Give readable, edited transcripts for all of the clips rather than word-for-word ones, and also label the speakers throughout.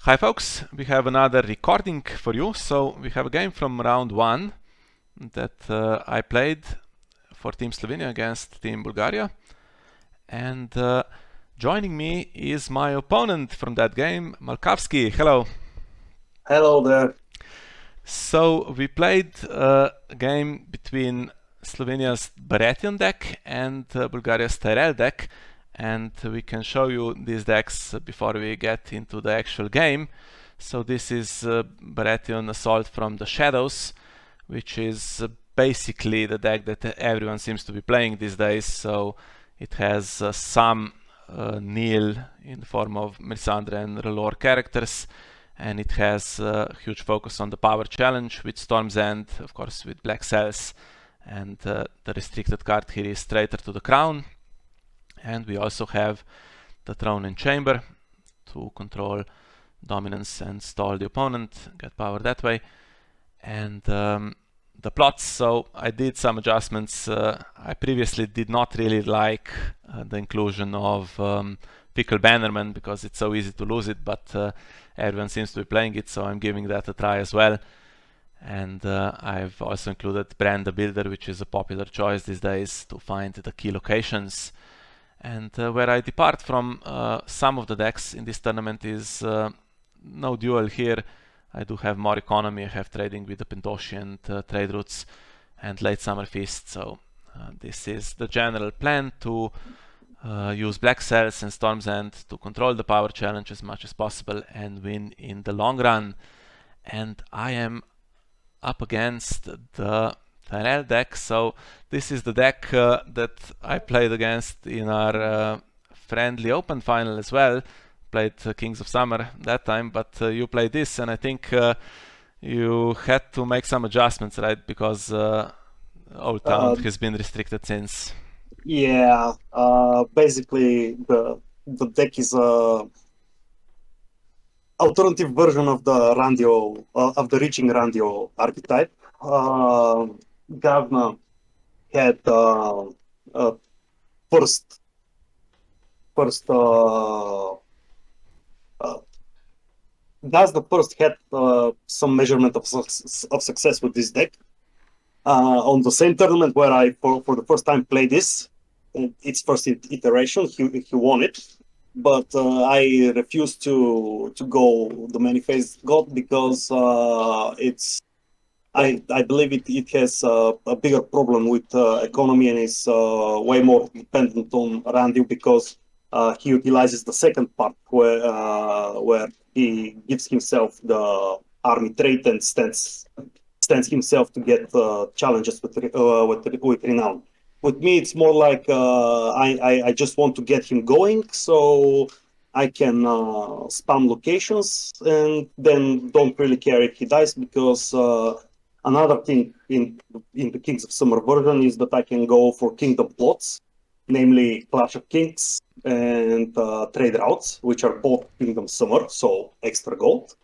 Speaker 1: Hi folks, we have another recording for you. So we have a game from round 1 that I played for Team Slovenia against Team Bulgaria. And joining me is my opponent from that game, Malkavski. Hello.
Speaker 2: Hello there.
Speaker 1: So we played a game between Slovenia's Baratheon deck and Bulgaria's Tyrell deck, and we can show you these decks before we get into the actual game. So this is Baratheon Assault from the Shadows, which is basically the deck that everyone seems to be playing these days. So it has some Neil in the form of Melisandre and Relore characters, and it has a huge focus on the power challenge with Storm's End, of course with Black Cells, and the restricted card here is Traitor to the Crown. And we also have the Throne and Chamber to control dominance and stall the opponent, get power that way. And the plots, so I did some adjustments. I previously did not really like the inclusion of Pickle Bannerman because it's so easy to lose it, but everyone seems to be playing it, so I'm giving that a try as well. And I've also included Brand the Builder, which is a popular choice these days to find the key locations. And where I depart from some of the decks in this tournament is no duel here. I do have more economy, I have trading with the Pentoshi and trade routes and late summer feast. So this is the general plan, to use Black Cells and Storm's End to control the power challenge as much as possible and win in the long run. And I am up against the Tyrell deck. So this is the deck that I played against in our friendly open final as well. Played Kings of Summer that time, but you played this, and I think you had to make some adjustments, right? Because Old Town has been restricted since.
Speaker 2: Yeah, basically the deck is a alternative version of the Randio of the reaching Randio archetype. Gavna had first first Gazna first had some measurement of success with this deck. On the same tournament where I for the first time played this, its first iteration, he won it, but I refused to go the many phase god because I believe it has a bigger problem with economy and is way more dependent on Randy because he utilizes the second part where he gives himself the army trait and stands himself to get challenges with renown. With me, it's more like I just want to get him going, so I can spam locations and then don't really care if he dies because another thing in the Kings of Summer version is that I can go for kingdom plots, namely Clash of Kings and trade routes, which are both Kingdom Summer, so extra gold.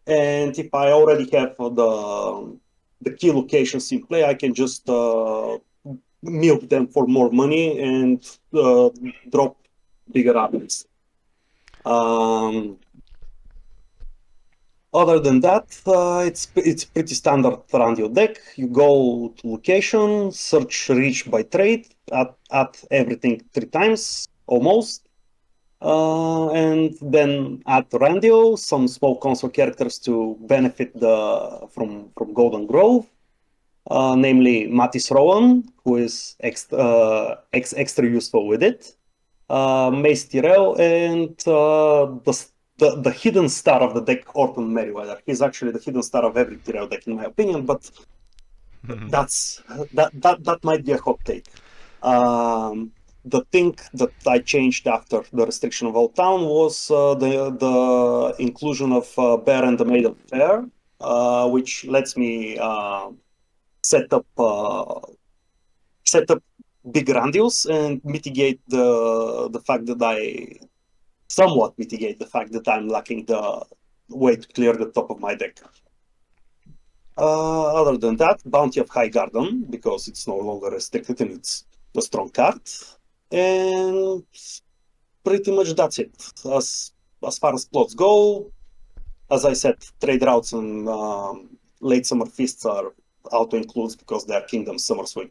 Speaker 2: And if I already have the key locations in play, I can just milk them for more money and drop bigger armies. Other than that, it's pretty standard Randio deck. You go to location, search reach by trade, add everything 3 times almost, and then add Randio, some small console characters to benefit from Golden Grove, namely Mattis Rowan, who is extra useful with it, Mace Tyrell, and the hidden star of the deck, Orton Merriweather. He's actually the hidden star of every Tyrell deck, in my opinion, but that might be a hot take. The thing that I changed after the restriction of Old Town was the inclusion of Bear and the Maid of Fair, which lets me set up big Randios and mitigate the fact that somewhat mitigate the fact that I'm lacking the way to clear the top of my deck. Other than that, Bounty of High Garden, because it's no longer restricted and it's a strong card. And pretty much that's it. As far as plots go, as I said, trade routes and late summer feasts are auto-includes because they are kingdom summers with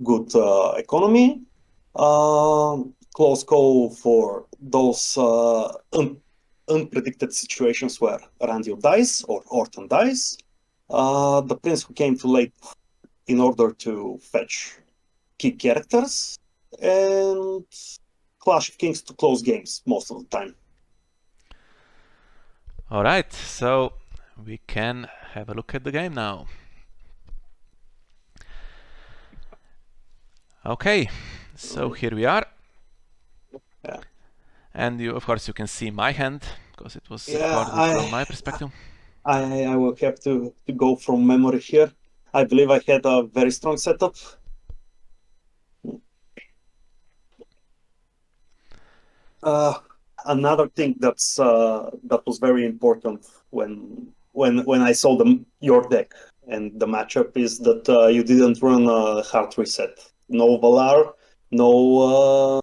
Speaker 2: good economy. Close call for those unpredicted situations where Randio dies or Orton dies. The prince who came too late in order to fetch key characters, and Clash of Kings to close games most of the time.
Speaker 1: Alright, so we can have a look at the game now. Okay, so here we are.
Speaker 2: Yeah.
Speaker 1: And you, of course, you can see my hand because it was
Speaker 2: Yeah,
Speaker 1: recorded from my perspective.
Speaker 2: I will have to go from memory here. I believe I had a very strong setup. Another thing that was very important when I saw your deck and the matchup is that you didn't run a hard reset. No Valar, no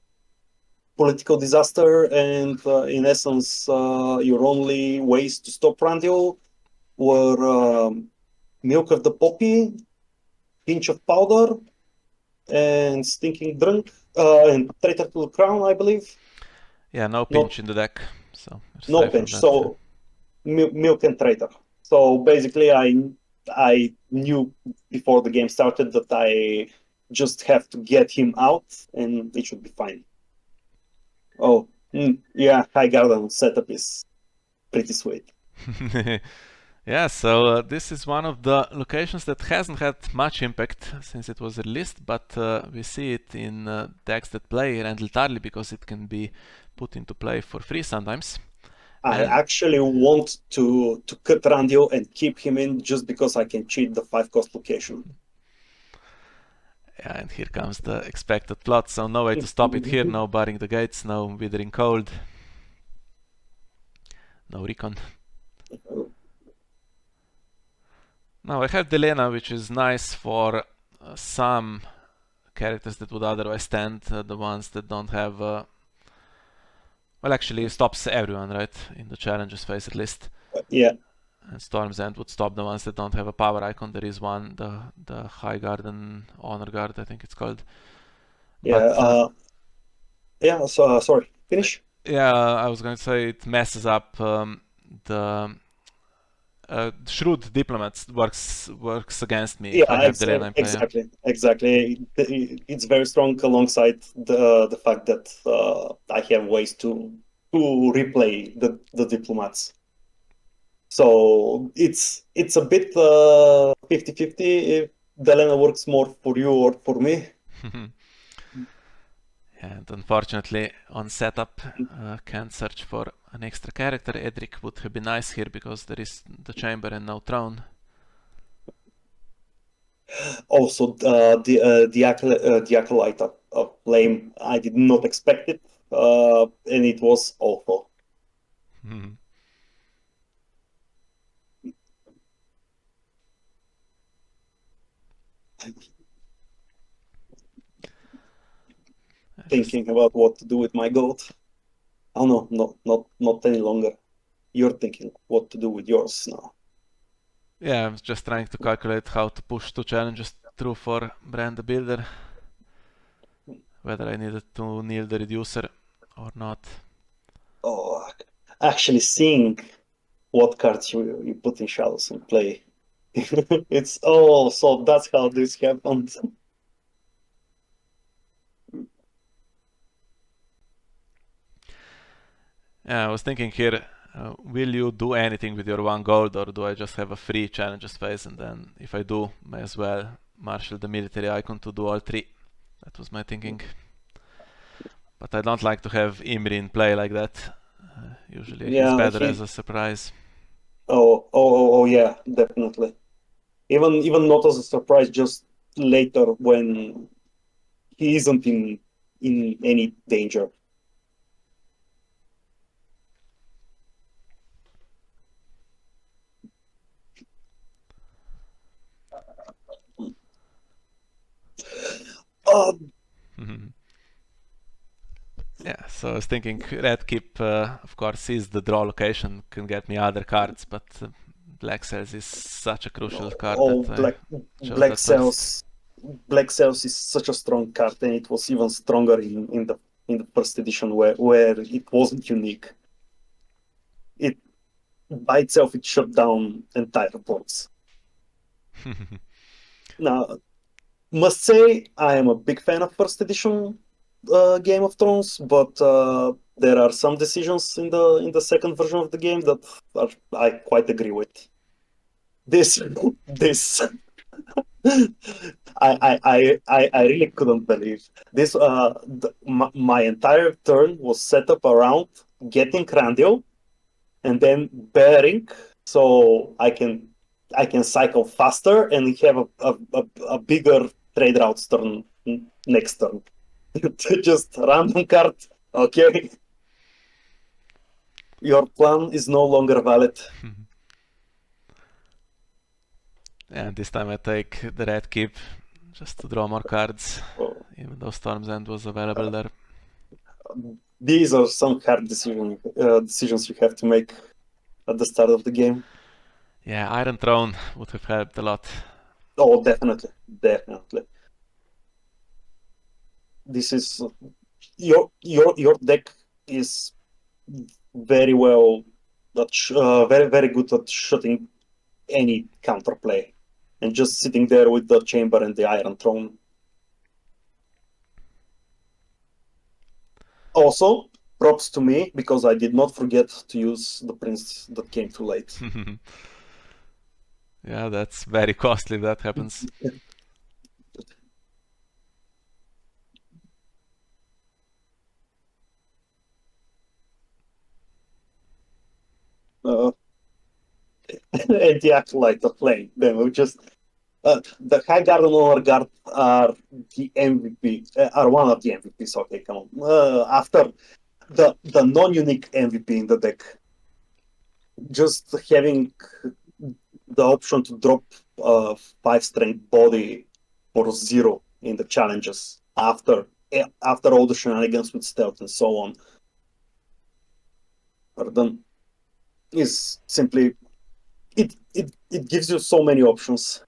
Speaker 2: political disaster, and in essence, your only ways to stop Randyll were Milk of the Poppy, Pinch of Powder, and Stinking Drunk, and Traitor to the Crown, I believe.
Speaker 1: Yeah, no
Speaker 2: Not
Speaker 1: pinch in the deck, so you're
Speaker 2: no
Speaker 1: safe from
Speaker 2: pinch.
Speaker 1: that.
Speaker 2: So Milk and Traitor. So basically, I knew before the game started that I just have to get him out, and it should be fine. Oh, yeah, High Garden setup is pretty sweet.
Speaker 1: Yeah, so this is one of the locations that hasn't had much impact since it was released, but we see it in decks that play Randall Tarly because it can be put into play for free sometimes.
Speaker 2: I
Speaker 1: And
Speaker 2: actually want to cut Randio and keep him in just because I can cheat the 5-cost location.
Speaker 1: yeah, and here comes the expected plot, so no way to stop it here, no barring the gates, no withering cold, no recon. Now I have Delena, which is nice for some characters that would otherwise stand, the ones that don't have... well, actually, it stops everyone, right? In the challenges phase at least.
Speaker 2: Yeah.
Speaker 1: And Storm's End would stop the ones that don't have a power icon. There is one, the High Garden Honor Guard, I think it's called.
Speaker 2: Yeah.
Speaker 1: But
Speaker 2: Yeah. So sorry. Finish.
Speaker 1: yeah, I was going to say it messes up the Shrewd Diplomats works against me
Speaker 2: Yeah.
Speaker 1: if I have Delena in play.
Speaker 2: Exactly. Exactly. It's very strong alongside the fact that I have ways to replay the diplomats. So it's a bit 50-50 if Delena works more for you or for me.
Speaker 1: And unfortunately, on setup, can't search for an extra character. Edric would have been nice here because there is the chamber and no throne.
Speaker 2: Also, the acolyte of flame, I did not expect it, and it was awful. Thinking about what to do with my goat. Oh no, not any longer. You're thinking what to do with yours now.
Speaker 1: Yeah, I was just trying to calculate how to push 2 challenges through for Brand the Builder. Whether I needed to kneel the reducer or not.
Speaker 2: Oh, actually seeing what cards you put in shadows and play. It's so that's how this happened.
Speaker 1: Yeah, I was thinking here, will you do anything with your 1 gold, or do I just have a free challenges phase, and then if I do, may as well marshal the military icon to do all 3. That was my thinking. But I don't like to have Imri in play like that. Usually he's better as a surprise.
Speaker 2: Oh yeah, definitely. Even not as a surprise, just later when he isn't in any danger.
Speaker 1: Yeah, so I was thinking red keep, of course, is the draw location, can get me other cards, but black cells is such a crucial card
Speaker 2: Oh,
Speaker 1: that I chose
Speaker 2: Black
Speaker 1: that first.
Speaker 2: Cells. Black Cells is such a strong card, and it was even stronger in the first edition where it wasn't unique. It by itself it shut down entire boards. Now, must say I am a big fan of first edition Game of Thrones, but there are some decisions in the second version of the game that I quite agree with. This I really couldn't believe this. My entire turn was set up around getting Crandall and then bearing, so I can cycle faster and have a bigger trade routes turn next turn. Just random card. Okay, your plan is no longer valid.
Speaker 1: And this time I take the red keep just to draw more cards,
Speaker 2: Oh,
Speaker 1: even though Storm's End was available there.
Speaker 2: these are some hard decisions you have to make at the start of the game.
Speaker 1: Yeah, Iron Throne would have helped a lot.
Speaker 2: Oh, definitely, definitely. This is your deck is very well, very good at shutting any counterplay, and just sitting there with the chamber and the Iron Throne. Also, props to me because I did not forget to use the Prince that came too late.
Speaker 1: Yeah, that's very costly if that happens.
Speaker 2: And the Acolyte of Flame. Then we just the High Guard and Lower Guard are the MVP, are one of the MVPs. Okay, come on. After the non-unique MVP in the deck, just having the option to drop 5 strength body for 0 in the challenges after all the shenanigans with stealth and so on are done is simply it gives you so many options.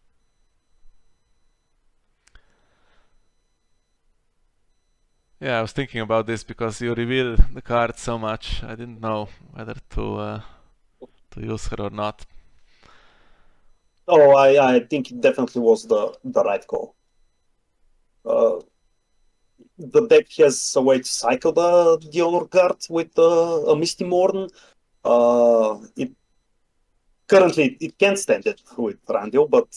Speaker 1: Yeah, I was thinking about this because you reveal the card so much. I didn't know whether to use her or not.
Speaker 2: Oh, I think it definitely was the right call. The deck has a way to cycle the honor card with a Misty Morn. It currently it can't stand it with Randall, but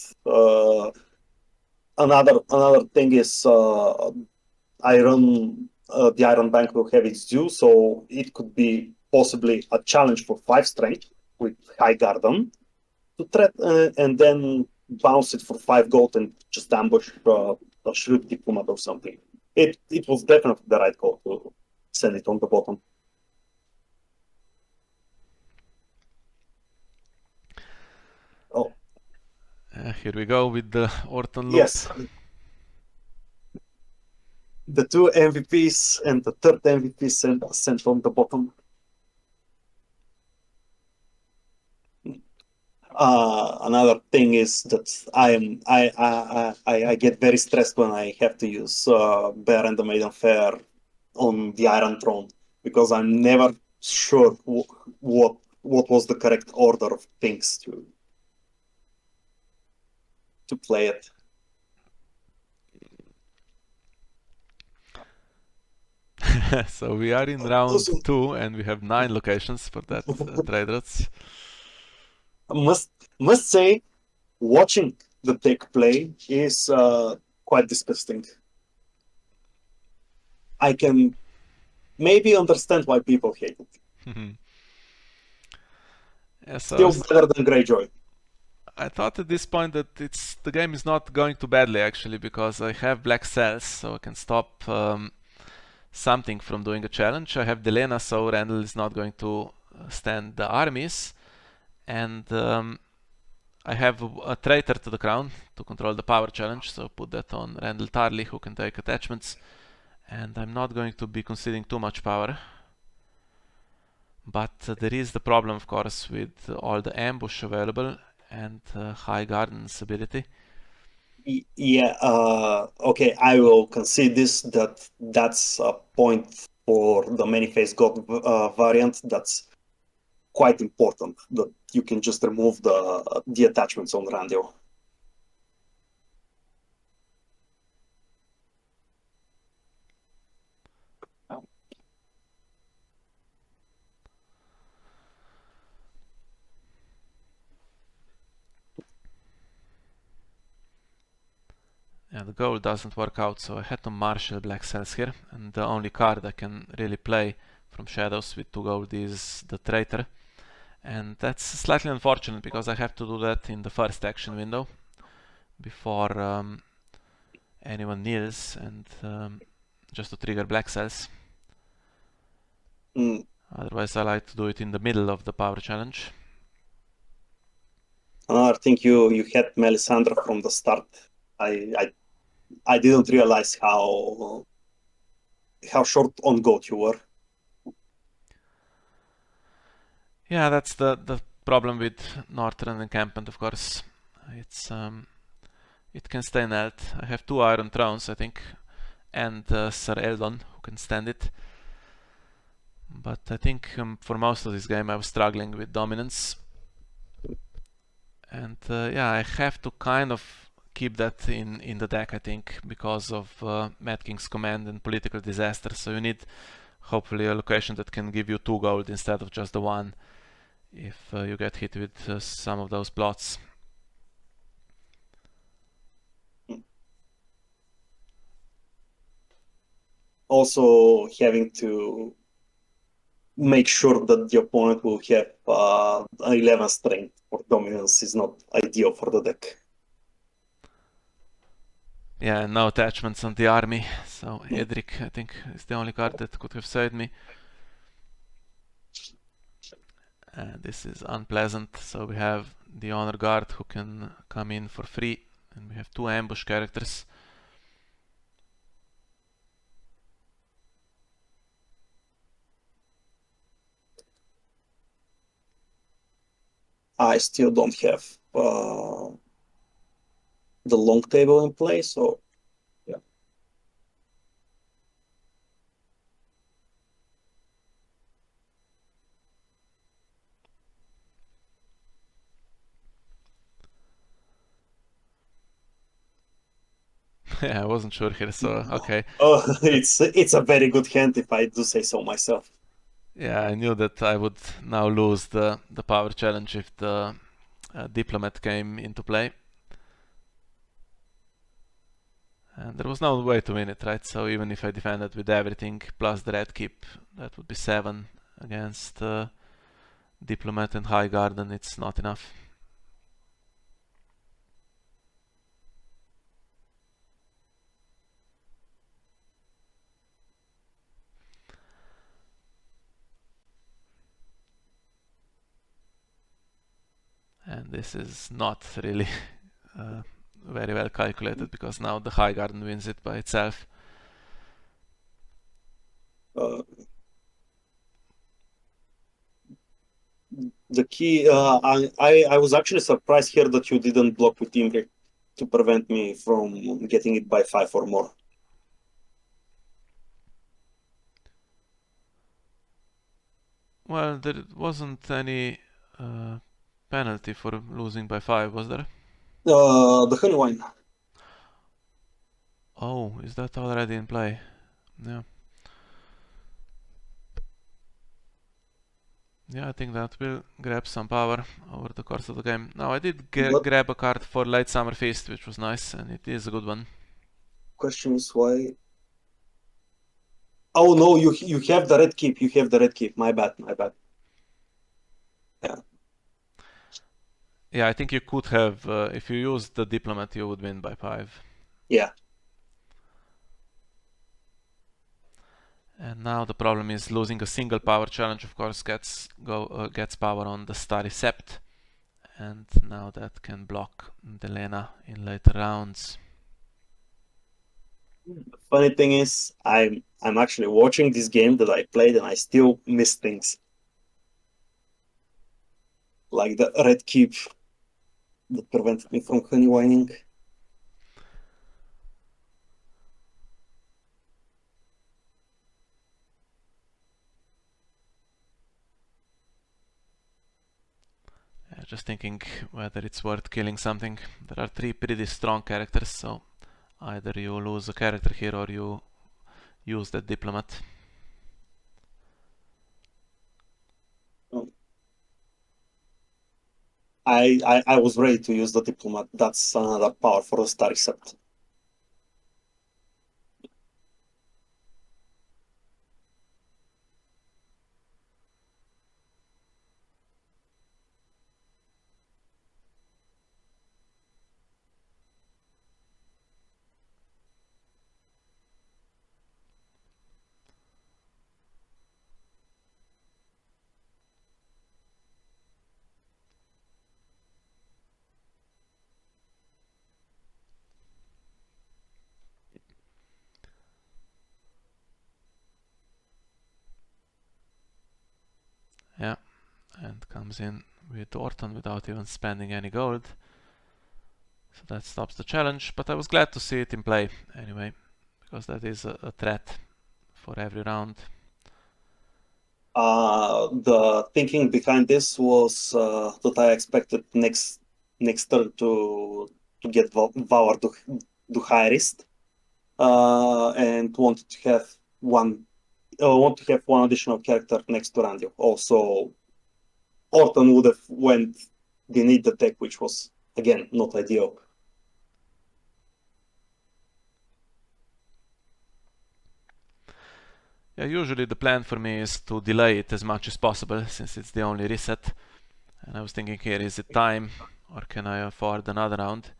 Speaker 2: another thing is I run the Iron Bank will have its due, so it could be possibly a challenge for 5 strength with High Garden to threat, and then bounce it for 5 gold and just ambush a Shrewd Diplomat or something. It was definitely the right call to send it on the bottom. Oh,
Speaker 1: Here we go with the Orton loop.
Speaker 2: yes. The 2 MVPs and the third MVP sent on the bottom. Another thing is that I get very stressed when I have to use Bear and the Maiden Fair on the Iron Throne because I'm never sure what was the correct order of things to play it.
Speaker 1: So we are in round 2 and we have 9 locations for that trade routes.
Speaker 2: Must say, watching the deck play is quite disgusting. I can maybe understand why people hate it.
Speaker 1: Yeah, so
Speaker 2: Still better than Greyjoy.
Speaker 1: I thought at this point that the game is not going too badly actually because I have black cells, so I can stop something from doing a challenge. I have Delena, so Randall is not going to stand the armies, and I have a traitor to the crown to control the power challenge, so put that on Randall Tarley, who can take attachments, And I'm not going to be conceding too much power. But there is the problem, of course, with all the ambush available and high garden's ability.
Speaker 2: Yeah, okay, I will concede this, that's a point for the many-faced god variant that's quite important, that you can just remove the attachments on Randio.
Speaker 1: Yeah, the gold doesn't work out, so I had to marshal black cells here, and the only card I can really play from shadows with 2 gold is the traitor. And that's slightly unfortunate because I have to do that in the first action window before anyone kneels, and just to trigger black cells. Otherwise I like to do it in the middle of the power challenge.
Speaker 2: Another thing, you had Melisandre from the start. I didn't realize how short on goat you were.
Speaker 1: Yeah, that's the problem with Northern encampment, of course. It's it can stay knelt. I have 2 Iron Thrones, I think, and Sir Eldon, who can stand it. But I think for most of this game I was struggling with dominance. And yeah, I have to kind of keep that in the deck, I think, because of Mad King's command and political disaster. So you need hopefully a location that can give you 2 gold instead of just the 1 if you get hit with some of those plots.
Speaker 2: Also having to make sure that the opponent will have 11 strength for dominance is not ideal for the deck.
Speaker 1: Yeah, no attachments on the army, so Edric, I think, is the only card that could have saved me. This is unpleasant, so we have the Honor Guard who can come in for free, and we have 2 ambush characters.
Speaker 2: I still don't have the long table in place, so yeah.
Speaker 1: Yeah, I wasn't sure here, so okay.
Speaker 2: Oh, it's a very good hand if I do say so myself.
Speaker 1: Yeah, I knew that I would now lose the power challenge if the diplomat came into play. And there was no way to win it, right? So even if I defended with everything plus the red keep, that would be 7 against diplomat and high garden. It's not enough. And this is not really very well calculated, because now the high garden wins it by itself.
Speaker 2: The key, I was actually surprised here that you didn't block with Imri to prevent me from getting it by 5 or more.
Speaker 1: Well, there wasn't any penalty for losing by 5, was there?
Speaker 2: The honey wine.
Speaker 1: Oh, is that already in play? Yeah. Yeah, I think that will grab some power over the course of the game. Now, I did grab a card for Late Summer Feast, which was nice, and it is a good one.
Speaker 2: Question is why... Oh no, you have the red keep. You have the red keep. My bad. Yeah.
Speaker 1: Yeah, I think you could have, if you used the diplomat, you would win by 5.
Speaker 2: Yeah.
Speaker 1: And now the problem is losing a single power challenge, of course, gets power on the Starry Sept. And now that can block Delena in later rounds.
Speaker 2: The funny thing is, I'm actually watching this game that I played, and I still miss things like the red keep that prevented me from honey whining.
Speaker 1: Just thinking whether it's worth killing something. There are three pretty strong characters, so either you lose a character here or you use that diplomat.
Speaker 2: I was ready to use the diplomat. That's another power for the star recept.
Speaker 1: Yeah, and comes in with Orton without even spending any gold. So that stops the challenge, but I was glad to see it in play anyway, because that is a threat for every round.
Speaker 2: The thinking behind this was that I expected next turn to get Valar to high risk, and wanted to have one additional character next to Randy. Also, Orton would have went beneath the deck, which was again not ideal.
Speaker 1: Yeah, usually the plan for me is to delay it as much as possible, since it's the only reset. And I was thinking here, is it time, or can I afford another round?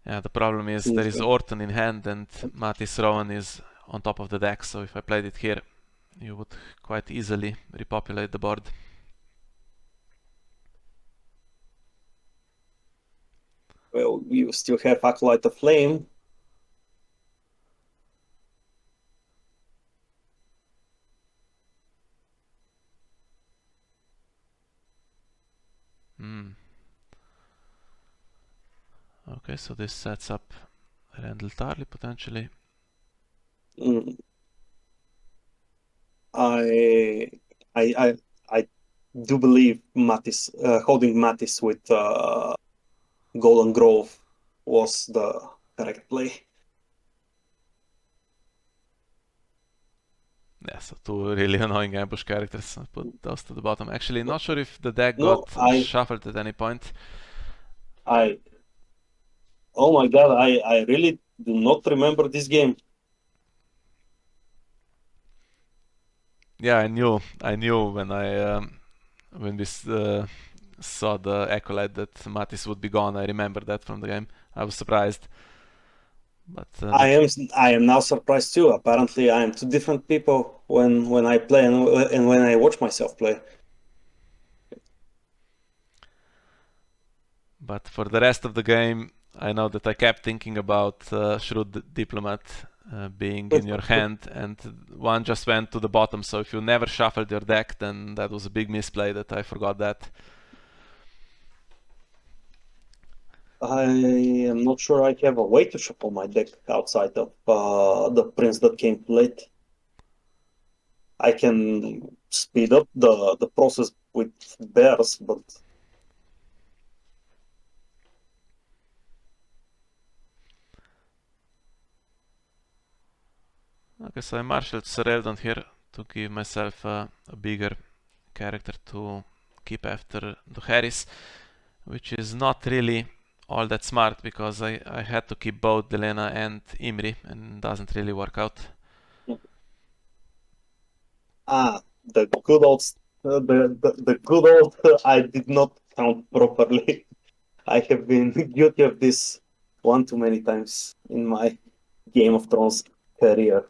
Speaker 1: Yeah, the problem is there is Orton in hand and Matis Rowan is on top of the deck, so if I played it here, you would quite easily repopulate the board.
Speaker 2: Well, you still have Acolyte of Flame.
Speaker 1: Okay, so this sets up Randall Tarley potentially.
Speaker 2: Mm. I do believe Mattis holding Mattis with Golden Grove was the correct play.
Speaker 1: Yeah, so two really annoying ambush characters. I'll put those to the bottom. Actually, not sure if the deck
Speaker 2: No,
Speaker 1: got shuffled at any point.
Speaker 2: I oh my god, I really do not remember this game.
Speaker 1: Yeah, I knew when we saw the acolyte that Mattis would be gone. I remember that from the game. I was surprised, but
Speaker 2: I am now surprised too. Apparently, I am two different people when I play and when I watch myself play.
Speaker 1: but for the rest of the game, I know that I kept thinking about Shrewd Diplomat being in your hand, and one just went to the bottom. So if you never shuffled your deck, then that was a big misplay that I forgot that.
Speaker 2: I am not sure I have a way to shuffle my deck outside of the prince that came late. I can speed up the process with bears, but
Speaker 1: Okay, so I marshaled Tyrell here to give myself a bigger character to keep after the Harris, which is not really all that smart because I had to keep both Delena and Imri and it doesn't really work out.
Speaker 2: the good old the good old I did not count properly. I have been guilty of this one too many times in my Game of Thrones career.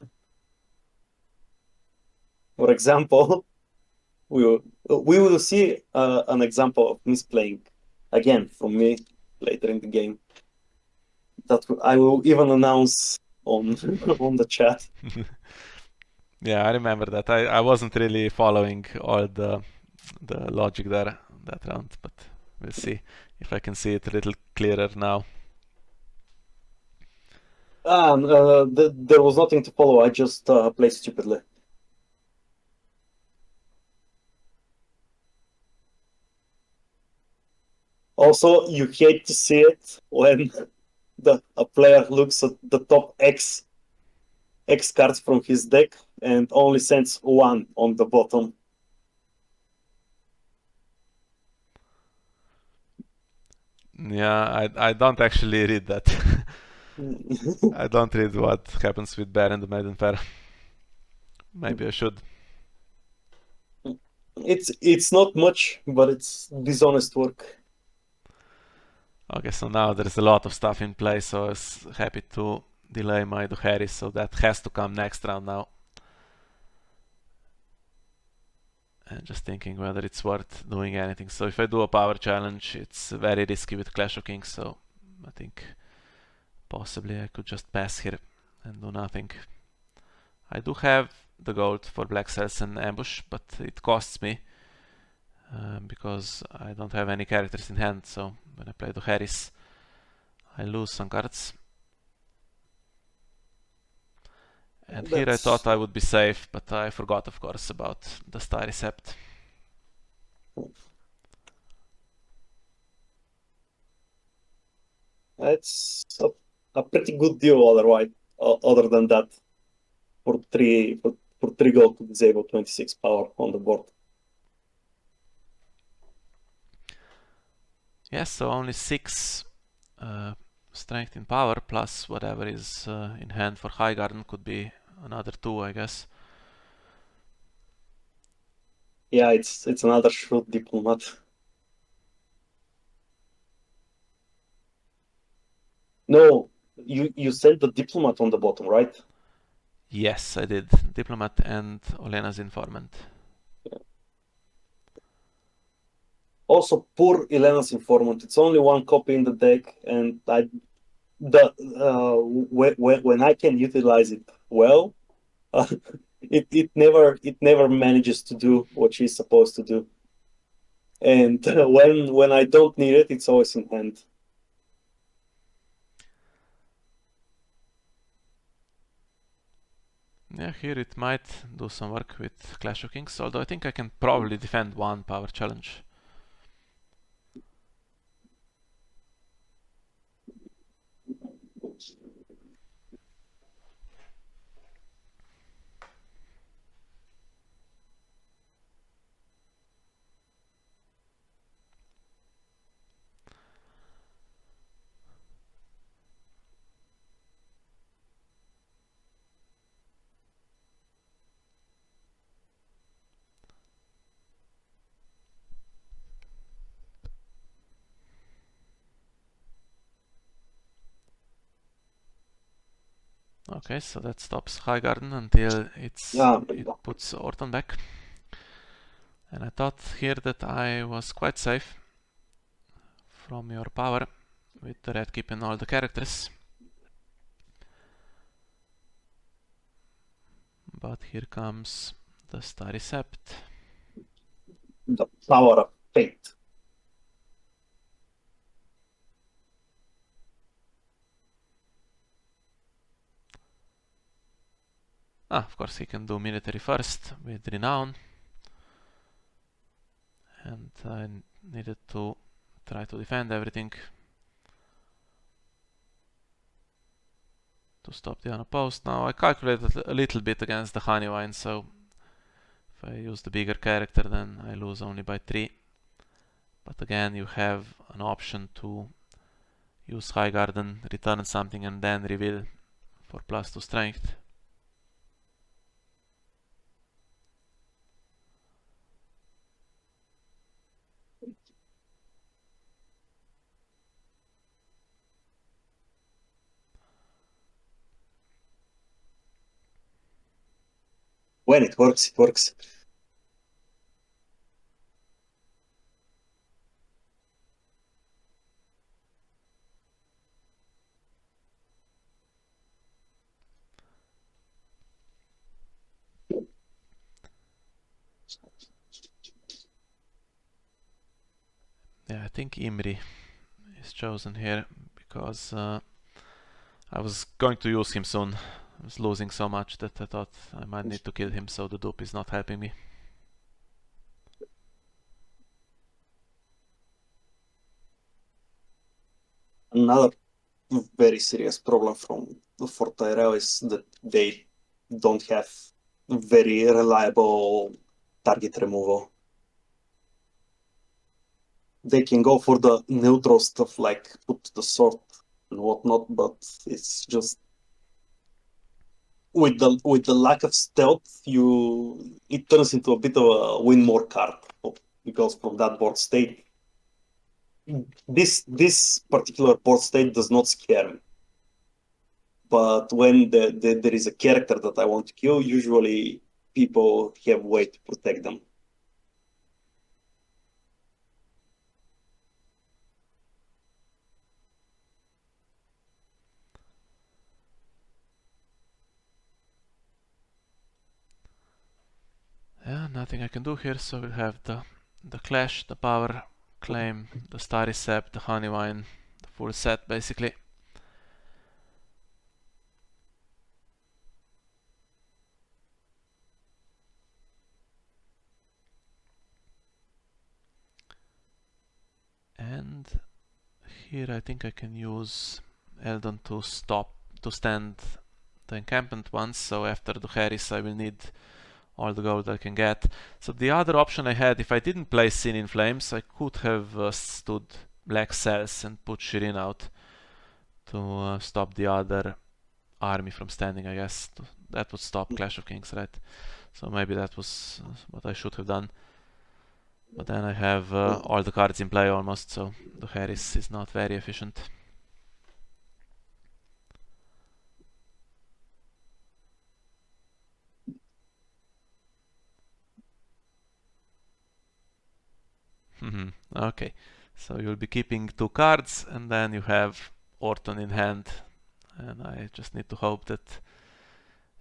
Speaker 2: For example, we will see an example of misplaying again from me later in the game. That I will even announce on on the chat.
Speaker 1: Yeah, I remember that. I wasn't really following all the logic there that round, but we'll see if I can see it a little clearer now.
Speaker 2: There was nothing to follow. I just played stupidly. Also, you hate to see it when a player looks at the top X cards from his deck and only sends one on the bottom.
Speaker 1: Yeah, I don't actually read that. I don't read what happens with Bear and the Maiden Fair. Maybe I should.
Speaker 2: It's not much, but it's dishonest work.
Speaker 1: Okay, so now there's a lot of stuff in play, so I was happy to delay my Duharis, so that has to come next round now. And just thinking whether it's worth doing anything. So if I do a power challenge, it's very risky with Clash of Kings, so I think possibly I could just pass here and do nothing. I do have the gold for Black Cells and Ambush, but it costs me because I don't have any characters in hand, so when I play Duharis, I lose some cards. And here I thought I would be safe, but I forgot, of course, about the Star Recept.
Speaker 2: It's a pretty good deal otherwise, other than that, for three gold to disable 26 power on the board.
Speaker 1: Yes, so only 6 strength in power, plus whatever is in hand for High Garden could be another 2, I guess.
Speaker 2: Yeah, it's another shrewd diplomat. No, you sent the diplomat on the bottom, right?
Speaker 1: Yes, I did. Diplomat and Olena's Informant.
Speaker 2: Also, poor Elena's Informant. It's only one copy in the deck, and when I can utilize it well, it never manages to do what she's supposed to do. And when I don't need it, it's always in hand.
Speaker 1: Yeah, here it might do some work with Clash of Kings, although I think I can probably defend one power challenge. Okay, so that stops High Garden until it puts Orton back. And I thought here that I was quite safe from your power with the red keeping all the characters. But here comes the Star Recept.
Speaker 2: The power of fate.
Speaker 1: Of course he can do military first with Renown. And I needed to try to defend everything to stop the unopposed. Now I calculated a little bit against the Honeywine, so if I use the bigger character then I lose only by 3. But again you have an option to use High Garden, return something and then reveal for +2 strength.
Speaker 2: When it works, it works.
Speaker 1: Yeah, I think Imri is chosen here because I was going to use him soon. I was losing so much that I thought I might need to kill him, so the dupe is not helping me.
Speaker 2: Another very serious problem for Tyrell is that they don't have very reliable target removal. They can go for the neutral stuff like put the sword and whatnot, but it's just with the lack of stealth, it turns into a bit of a win more card because from that board state. This particular board state does not scare me. But when there is a character that I want to kill, usually people have way to protect them.
Speaker 1: Yeah, nothing I can do here, so we'll have the clash, the power claim, the starry sap, the honey wine, the full set basically. And here I think I can use Eldon to stand the encampment once, so after the Harris I will need all the gold I can get. So the other option I had, if I didn't play Sin in Flames, I could have stood Black Cells and put Shirin out to stop the other army from standing, I guess. That would stop Clash of Kings, right? So maybe that was what I should have done. But then I have all the cards in play almost, so the Harris is not very efficient. Okay, so you'll be keeping 2 cards and then you have Orton in hand, and I just need to hope that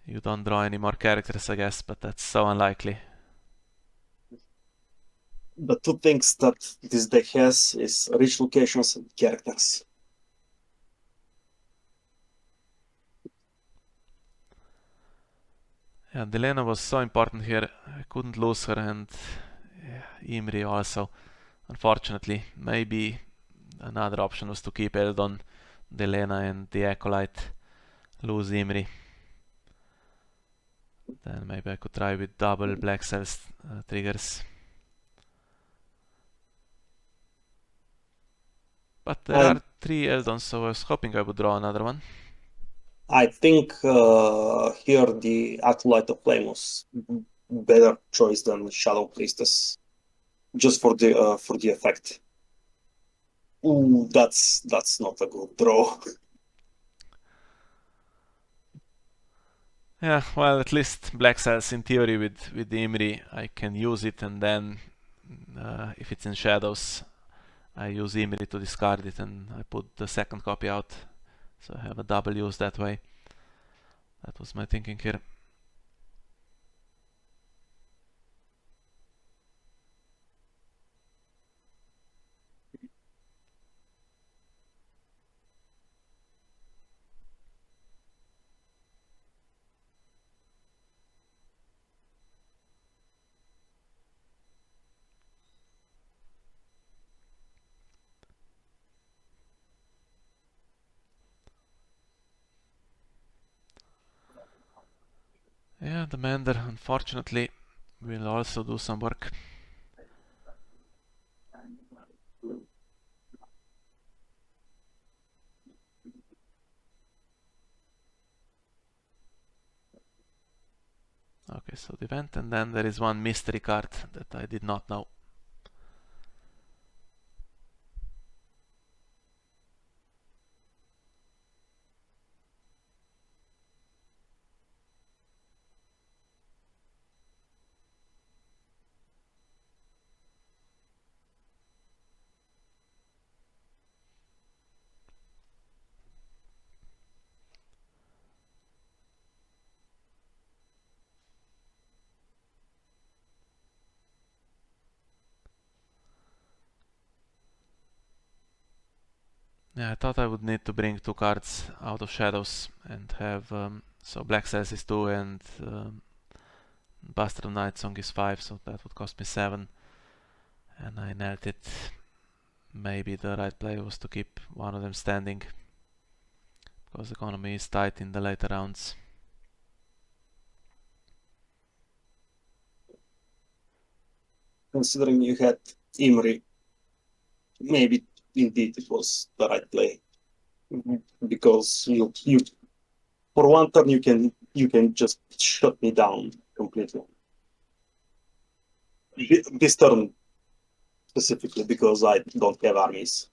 Speaker 1: you don't draw any more characters, I guess, but that's so unlikely.
Speaker 2: The two things that this deck has is rich locations and characters.
Speaker 1: Yeah, Delena was so important here. I couldn't lose her, and Imri also. Unfortunately, maybe another option was to keep Eldon, Delena, and the Acolyte. Lose Imri. Then maybe I could try with double Black Cells triggers. But there are 3 Eldons, so I was hoping I would draw another one.
Speaker 2: I think here the Acolyte of Flame was better choice than Shadow Priestess, just for the effect. Ooh, that's not a good draw.
Speaker 1: Yeah, well, at least Black Cells in theory with the Imri, I can use it, and then if it's in shadows, I use Imri to discard it and I put the second copy out. So I have a double use that way. That was my thinking here. Yeah, the Mander unfortunately will also do some work. Okay, so the event, and then there is one mystery card that I did not know. Yeah, I thought I would need to bring 2 cards out of shadows and have so Black Cells is 2 and Bastard of Night Song is 5, so that would cost me 7. And I knelt it. Maybe the right play was to keep one of them standing, because the economy is tight in the later rounds.
Speaker 2: Considering you had Imri, maybe indeed it was the right play. Because you for one turn you can just shut me down completely. This turn specifically, because I don't have armies.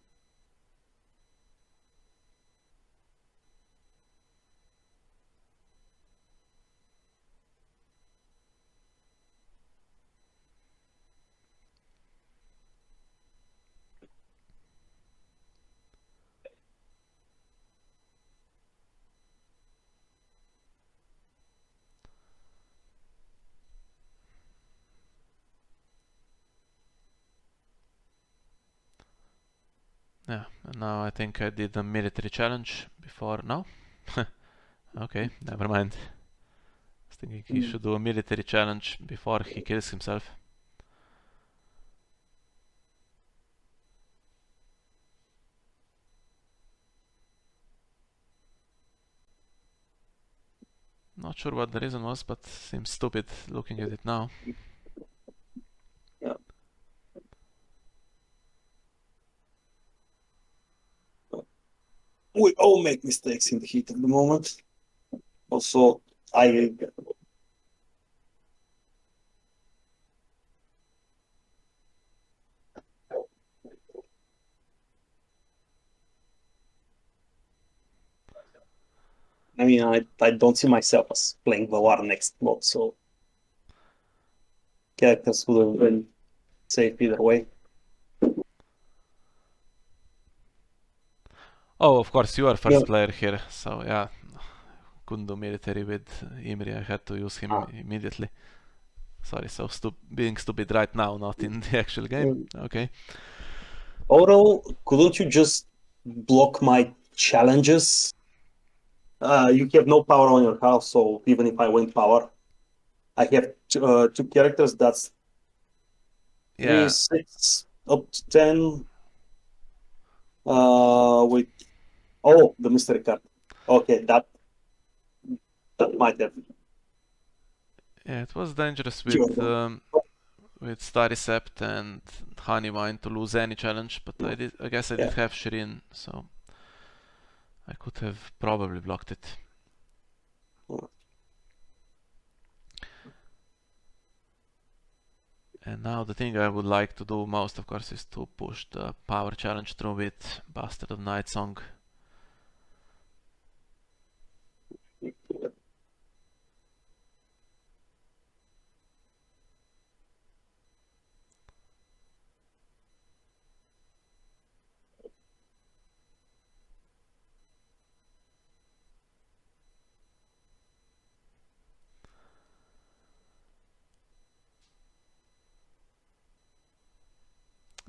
Speaker 1: Yeah, and now I think I did a military challenge before. No? Okay, never mind. I was thinking he should do a military challenge before he kills himself. Not sure what the reason was, but seems stupid looking at it now.
Speaker 2: Yeah. We all make mistakes in the heat of the moment. Also, I mean, I don't see myself as playing the war next mod, so characters would have been safe either way.
Speaker 1: Oh, of course, you are first player here, so yeah, couldn't do military with Imri, I had to use him immediately. Sorry, so being stupid right now, not in the actual game. Okay.
Speaker 2: Overall, couldn't you just block my challenges? You have no power on your house, so even if I win power, I have two characters. That's 3, 6, up to 10. With the mystery card. Okay, that might have.
Speaker 1: Yeah, it was dangerous
Speaker 2: cured them.
Speaker 1: with Staricept and Honeywine to lose any challenge, but I guess I did have Shirin, so I could have probably blocked it. And now the thing I would like to do most, of course, is to push the power challenge through with Bastard of Night Song.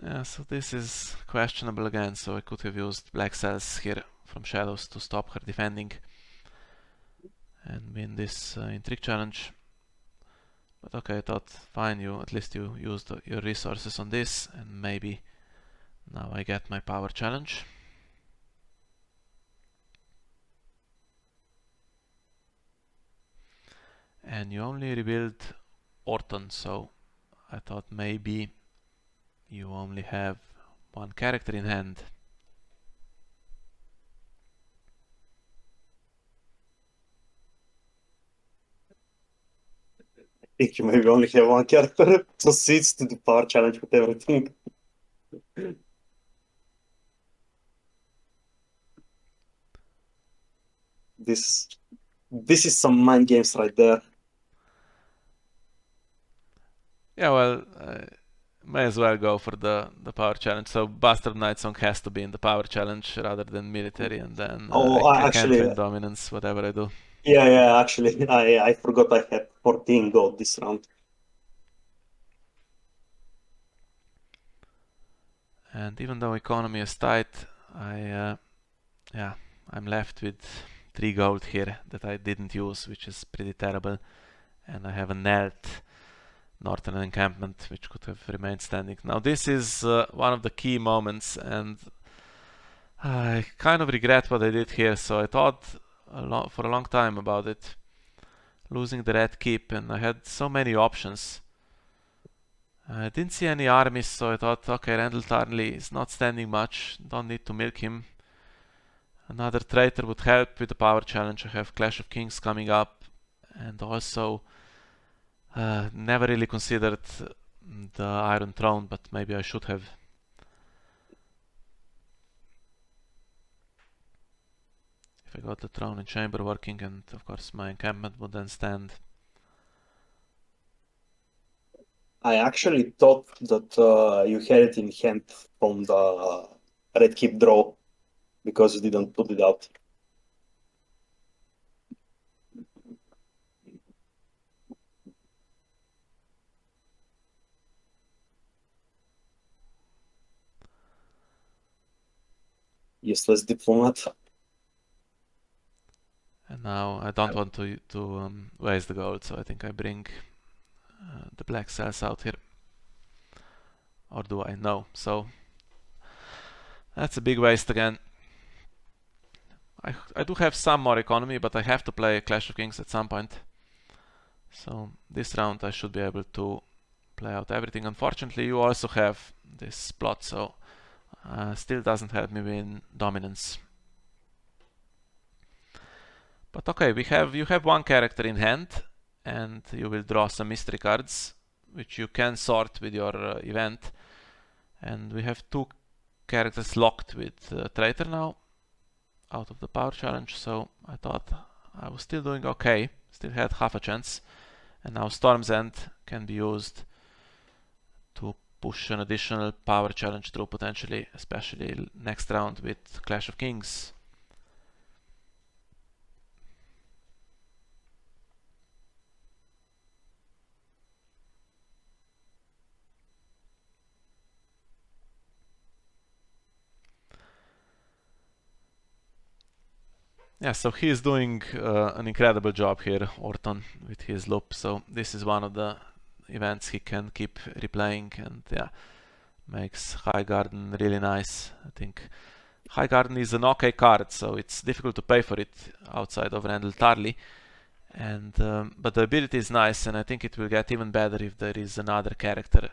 Speaker 1: Yeah, so this is questionable again, so I could have used Black Cells here from Shadows to stop her defending and win this intrigue challenge. But okay, I thought, fine, at least you used your resources on this, and maybe now I get my power challenge. And you only rebuild Orton, so I thought maybe you only have one character in hand.
Speaker 2: I think you maybe only have one character proceeds to the power challenge with everything. This is some mind games right there.
Speaker 1: Yeah, well, may as well go for the power challenge. So Bastard Night Song has to be in the power challenge rather than military, and then I can't win dominance, whatever I do.
Speaker 2: Yeah, actually, I forgot I had 14 gold this round.
Speaker 1: And even though economy is tight, yeah, I'm left with 3 gold here that I didn't use, which is pretty terrible. And I have a knelt northern encampment which could have remained standing. Now this is one of the key moments, and I kind of regret what I did here. So I thought for a long time about it, losing the red keep, and I had so many options. I didn't see any armies, so I thought, okay, Randall Tarnley is not standing much, don't need to milk him. Another traitor would help with the power challenge. I have Clash of Kings coming up, and also never really considered the Iron Throne, but maybe I should have. If I got the throne and chamber working, and of course my encampment would then stand.
Speaker 2: I actually thought that you had it in hand from the red keep draw because you didn't put it out. Useless diplomat.
Speaker 1: And now I don't want to waste the gold, so I think I bring the black cells out here. Or do I? No. So that's a big waste again. I do have some more economy, but I have to play Clash of Kings at some point. So this round I should be able to play out everything. Unfortunately, you also have this plot, so still doesn't help me win dominance. But okay, you have one character in hand, and you will draw some mystery cards, which you can sort with your event. And we have 2 characters locked with traitor now, out of the power challenge, so I thought I was still doing okay, still had half a chance. And now Storm's End can be used to push an additional power challenge through potentially, especially next round with Clash of Kings. Yeah, so he is doing an incredible job here, Orton, with his loop. So this is one of the events he can keep replaying, and yeah, makes High Garden really nice. I think High Garden is an okay card, so it's difficult to pay for it outside of Randall Tarley. And but the ability is nice, and I think it will get even better if there is another character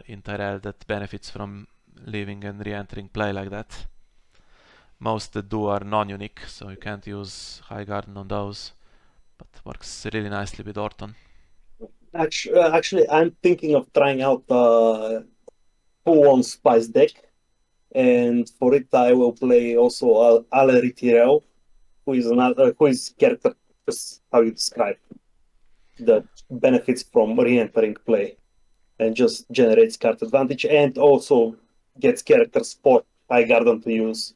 Speaker 1: in Tyrell that benefits from leaving and re-entering play like that. Most that do are non-unique, so you can't use High Garden on those, but works really nicely with Orton.
Speaker 2: Actually, I'm thinking of trying out full-on spice deck, and for it I will play also Tyrell, who is character, just how you describe, that benefits from re-entering play and just generates card advantage, and also gets characters for High Garden to use.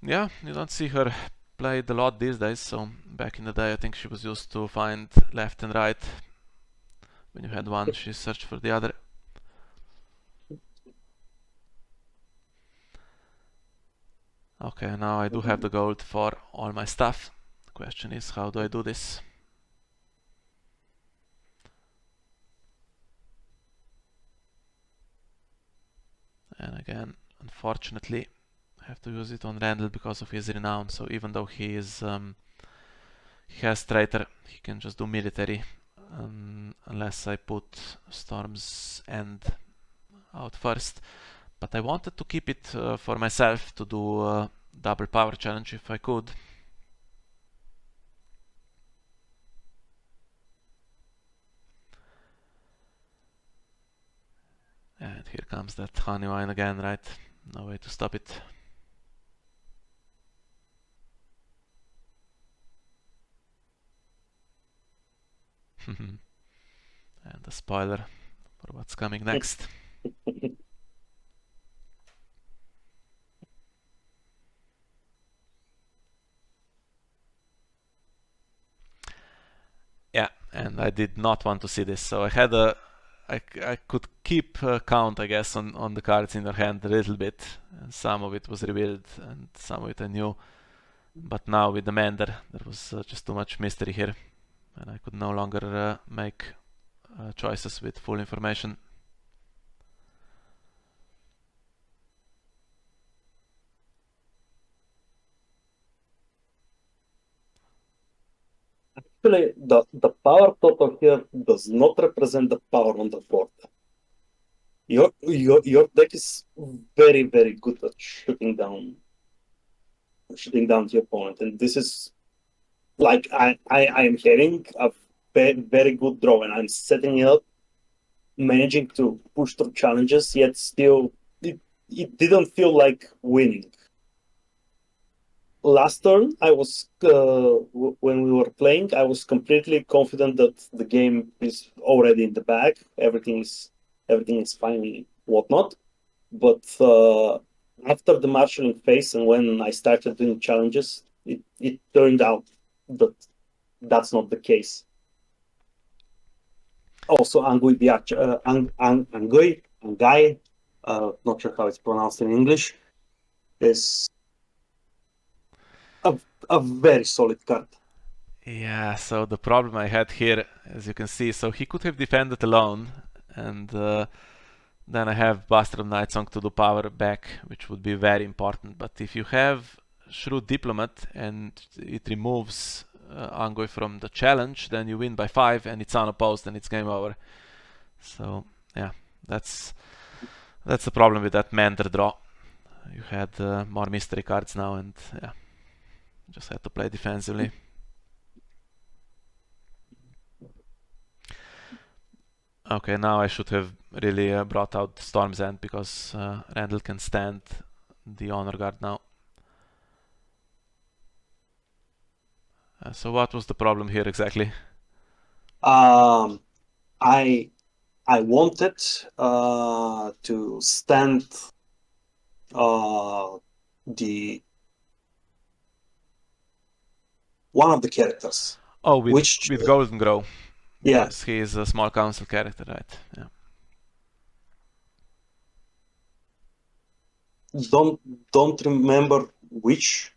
Speaker 1: Yeah, you don't see her played a lot these days, so back in the day I think she was used to find left and right. When you had one, she searched for the other. Okay, now I do have the gold for all my stuff. The question is, how do I do this? And again, unfortunately, I have to use it on Randall because of his renown. So even though he is he has traitor, he can just do military unless I put Storm's End out first. But I wanted to keep it for myself to do double power challenge if I could. And here comes that honey wine again, right? No way to stop it. And the spoiler for what's coming next. Yeah, and I did not want to see this, so I had a I could keep count, I guess, on the cards in your hand a little bit. And some of it was revealed, and some of it I knew. But now with the Mender, there was just too much mystery here, and I could no longer make choices with full information.
Speaker 2: Actually, the power total here does not represent the power on the board. Your deck is very, very good at shooting down the opponent, and this is like I am having a very good draw, and I'm setting it up, managing to push through challenges, yet still it didn't feel like winning. Last turn, I was when we were playing, I was completely confident that the game is already in the bag. Everything is fine, whatnot. But after the marshalling phase and when I started doing challenges, it turned out that that's not the case. Also, Angui the Archer, Angai, not sure how it's pronounced in English, is a very solid card.
Speaker 1: Yeah, so the problem I had here, as you can see, so he could have defended alone, and then I have Bastard of Nightsong to do power back, which would be very important. But if you have Shrewd Diplomat and it removes Angoi from the challenge, then you win by 5 and it's unopposed and it's game over. So yeah, that's the problem with that Mender draw. You had more mystery cards now, and yeah, just had to play defensively. Okay, now I should have really brought out Storm's End, because Randall can stand the Honor Guard now. So what was the problem here exactly?
Speaker 2: I wanted to stand the one of the characters.
Speaker 1: Oh, with Golden Grow.
Speaker 2: Yeah.
Speaker 1: Because he is a small council character, right? Yeah.
Speaker 2: Don't remember which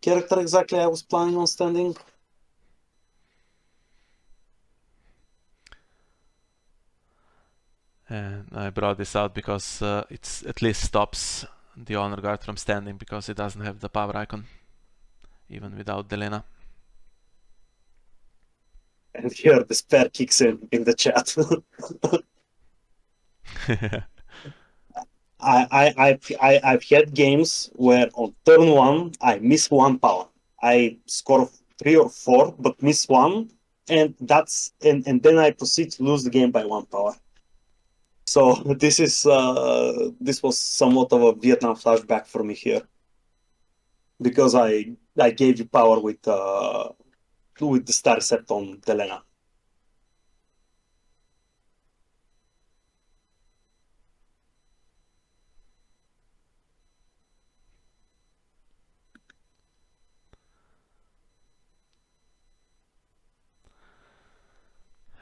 Speaker 2: character exactly I was planning on standing.
Speaker 1: And I brought this out because it at least stops the Honor Guard from standing, because it doesn't have the power icon, even without Delena.
Speaker 2: And here the spare kicks in the chat. I've had games where on turn 1 I miss 1 power. I score 3 or 4, but miss 1, and then I proceed to lose the game by 1 power. So this was somewhat of a Vietnam flashback for me here, because I gave you power with the Star Sept on Delena.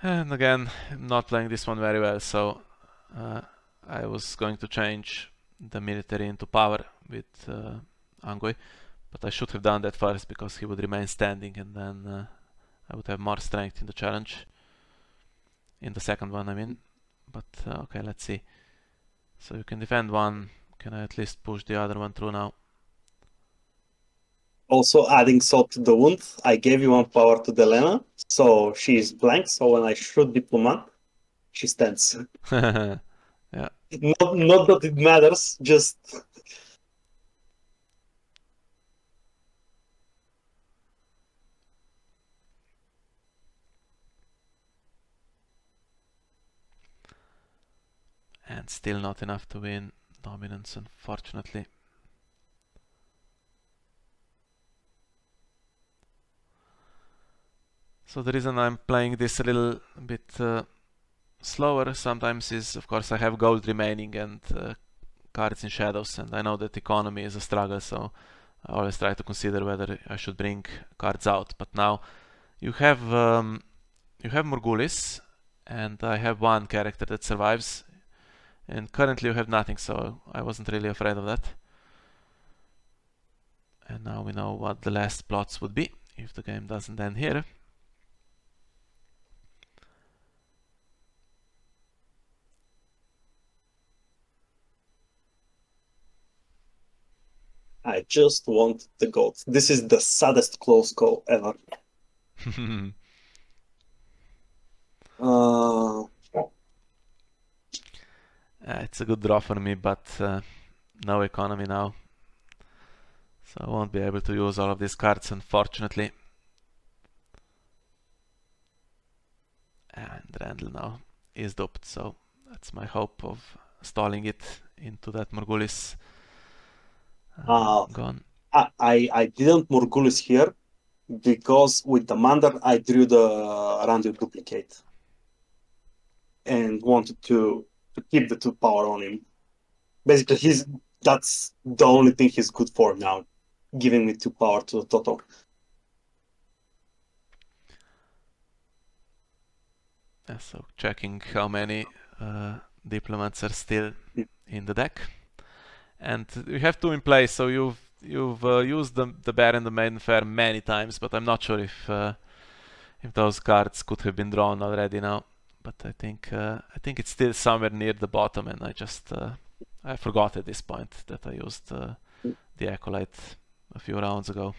Speaker 1: And again, I'm not playing this one very well, so I was going to change the military into power with Angoi, but I should have done that first, because he would remain standing, and then I would have more strength in the challenge. In the second one, I mean. But okay, let's see. So you can defend one. Can I at least push the other one through now?
Speaker 2: Also adding Salt to the wound, I gave you 1 power to Delena, so she is blank, so when I shoot Diplomat, she stands.
Speaker 1: Yeah.
Speaker 2: Not that it matters, just...
Speaker 1: And still not enough to win dominance, unfortunately. So the reason I'm playing this a little bit slower sometimes is, of course, I have gold remaining and cards in shadows, and I know that economy is a struggle, so I always try to consider whether I should bring cards out. But now you have Morgulis, and I have one character that survives, and currently you have nothing, so I wasn't really afraid of that. And now we know what the last plots would be if the game doesn't end here.
Speaker 2: I just want the goat. This is the saddest close call ever.
Speaker 1: It's a good draw for me, but no economy now. So I won't be able to use all of these cards, unfortunately. And Randall now is duped, so that's my hope of stalling it into that Morgulis gone.
Speaker 2: I didn't Morgulis here because with the Mander I drew the Randu duplicate and wanted to keep the 2 power on him. Basically, that's the only thing he's good for now, giving me 2 power to the Toto.
Speaker 1: Yeah, so checking how many diplomats are still in the deck, and you have 2 in place. So you've used the Bear and the Maiden Fair many times, but I'm not sure if those cards could have been drawn already now. But I think it's still somewhere near the bottom, and I forgot at this point that I used the Acolyte a few rounds ago.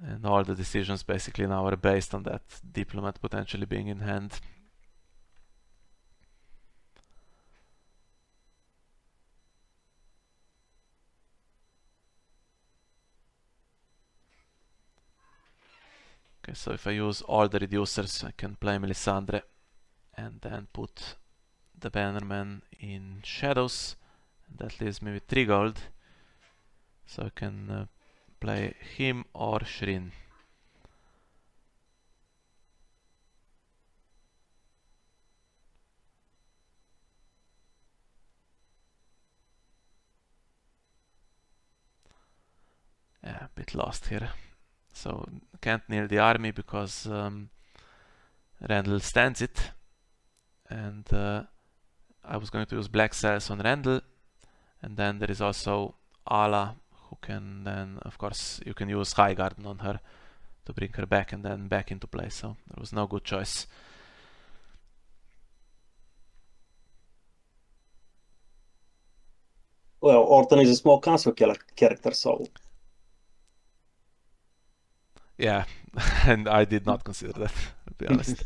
Speaker 1: And all the decisions basically now are based on that diplomat potentially being in hand. Okay, so if I use all the reducers, I can play Melisandre and then put the Bannerman in shadows. And that leaves me with 3 gold. So I can play him or Shrin. Yeah, a bit lost here. So can't kneel the army because Randall stands it. And I was going to use Black Cells on Randall. And then there is also Ala, who can then, of course, you can use High Garden on her to bring her back and then back into play. So there was no good choice.
Speaker 2: Well, Orton is a small cancel character, so...
Speaker 1: Yeah, and I did not consider that, to be honest.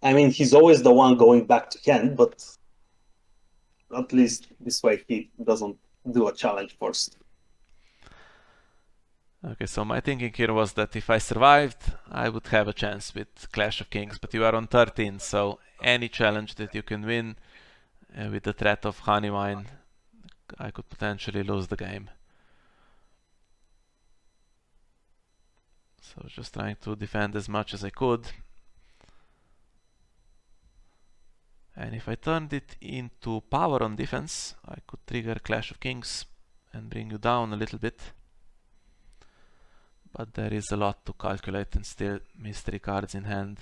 Speaker 2: I mean, he's always the one going back to hand, but at least this way he doesn't do a challenge first.
Speaker 1: Okay, so my thinking here was that if I survived, I would have a chance with Clash of Kings, but you are on 13, so any challenge that you can win with the threat of Honeywine, I could potentially lose the game. So just trying to defend as much as I could. And if I turned it into power on defense, I could trigger Clash of Kings and bring you down a little bit. But there is a lot to calculate and still mystery cards in hand.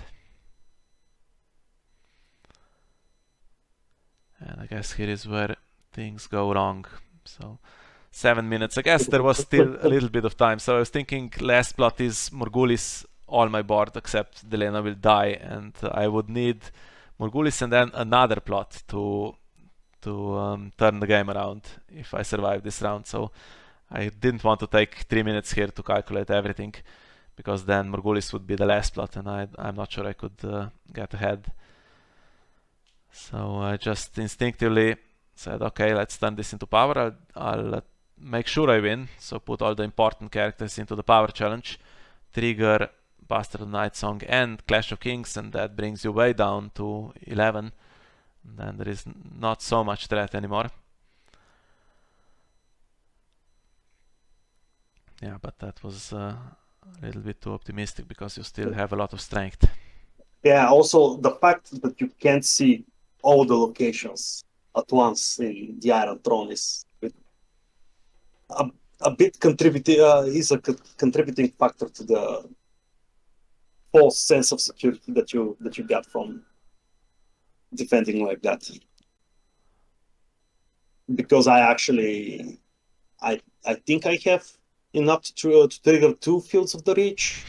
Speaker 1: And I guess here is where things go wrong. So 7 minutes. I guess there was still a little bit of time. So I was thinking last plot is Morgulis all my board except Delena will die, and I would need Morgulis and then another plot to turn the game around if I survive this round. So I didn't want to take 3 minutes here to calculate everything, because then Morgulis would be the last plot and I'm not sure I could get ahead. So I just instinctively said, okay, let's turn this into power. I'll make sure I win, so put all the important characters into the power challenge, trigger Bastard of Night Song and Clash of Kings, and that brings you way down to 11. And then there is not so much threat anymore. Yeah, but that was a little bit too optimistic because you still have a lot of strength.
Speaker 2: Yeah, also the fact that you can't see all the locations at once in the Iron Throne is a bit contributing is a contributing factor to the false sense of security that you got from defending like that. Because I think I have enough to trigger 2 fields of the reach.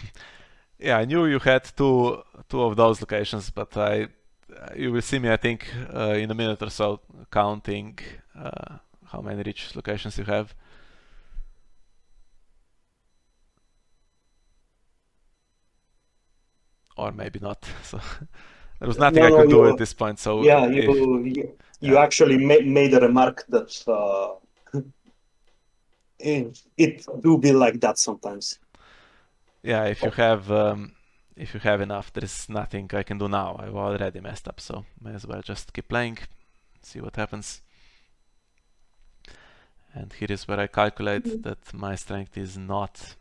Speaker 1: Yeah, I knew you had two of those locations, but you will see me, I think, in a minute or so counting how many reach locations you have. Or maybe not. So there was nothing I could do at this point. So
Speaker 2: yeah, you actually made a remark that it do be like that sometimes.
Speaker 1: Yeah, if you have enough, there is nothing I can do now. I've already messed up, so may as well just keep playing, see what happens. And here is where I calculate that my strength is not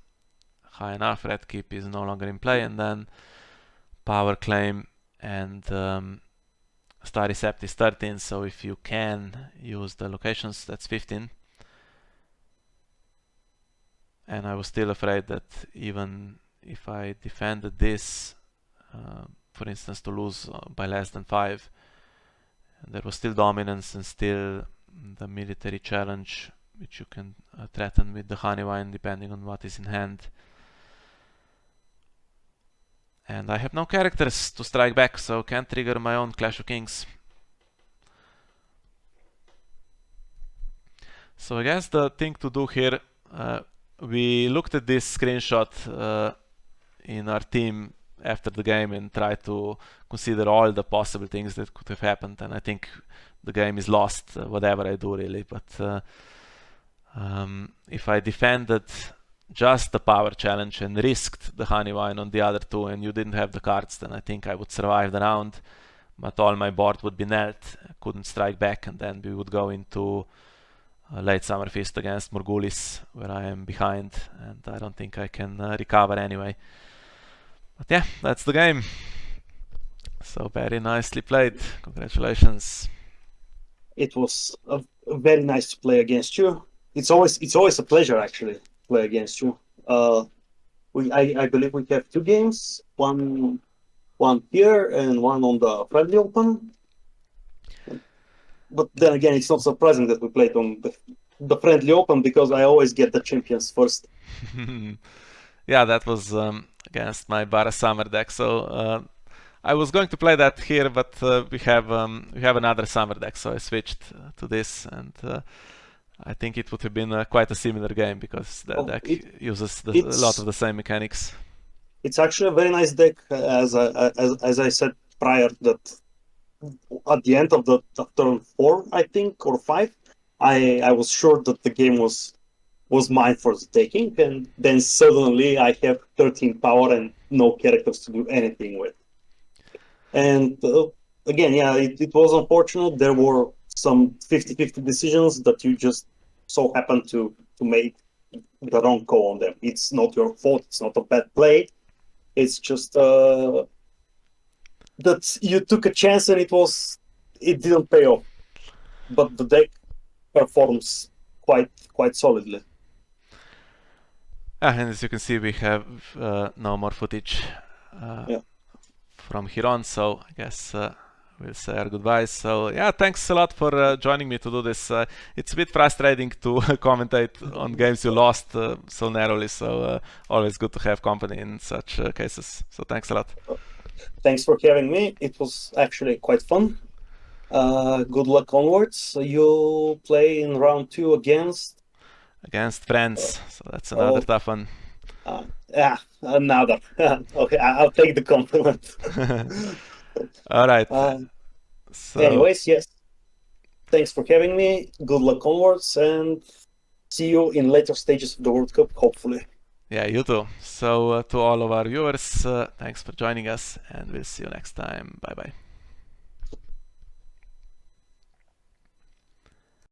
Speaker 1: high enough. Red keep is no longer in play, and then power claim and star recept is 13. So if you can use the locations, that's 15. And I was still afraid that even if I defended this, for instance, to lose by less than 5, there was still dominance and still the military challenge, which you can threaten with the honey wine depending on what is in hand. And I have no characters to strike back, so can't trigger my own Clash of Kings. So I guess the thing to do here, we looked at this screenshot in our team after the game and tried to consider all the possible things that could have happened, and I think the game is lost, whatever I do really. But if I defended just the power challenge and risked the honey wine on the other 2 and you didn't have the cards, then I think I would survive the round, but all my board would be knelt, I couldn't strike back, and then we would go into late summer feast against Morgulis, where I am behind, and I don't think I can recover anyway. But yeah, that's the game. So very nicely played. Congratulations.
Speaker 2: It was very nice to play against you. It's always a pleasure actually to play against you. I believe we have 2 games, one here and one on the friendly open. But then again, it's not surprising that we played on the friendly open because I always get the champions first.
Speaker 1: Yeah, that was against my Bara Summer deck. So I was going to play that here, but we have another summer deck, so I switched to this, and I think it would have been quite a similar game because that deck uses a lot of the same mechanics.
Speaker 2: It's actually a very nice deck, as I said prior, that at the end of the turn 4, I think, or 5, I was sure that the game was mine for the taking, and then suddenly I have 13 power and no characters to do anything with. And again, yeah, it was unfortunate. There were some 50-50 decisions that you just so happened to make the wrong call on them. It's not your fault. It's not a bad play. It's just that you took a chance and it didn't pay off. But the deck performs quite solidly.
Speaker 1: And as you can see, we have no more footage from here on, so I guess we'll say our goodbyes. So yeah, thanks a lot for joining me to do this. It's a bit frustrating to commentate on games you lost so narrowly, so always good to have company in such cases. So thanks a lot.
Speaker 2: Thanks for having me. It was actually quite fun. Good luck onwards. You play in round 2 against
Speaker 1: friends, so that's another tough one.
Speaker 2: Another. Okay, I'll take the compliment.
Speaker 1: All right.
Speaker 2: So, anyways, yes. Thanks for having me. Good luck onwards, and see you in later stages of the World Cup, hopefully.
Speaker 1: Yeah, you too. So to all of our viewers, thanks for joining us, and we'll see you next time. Bye bye.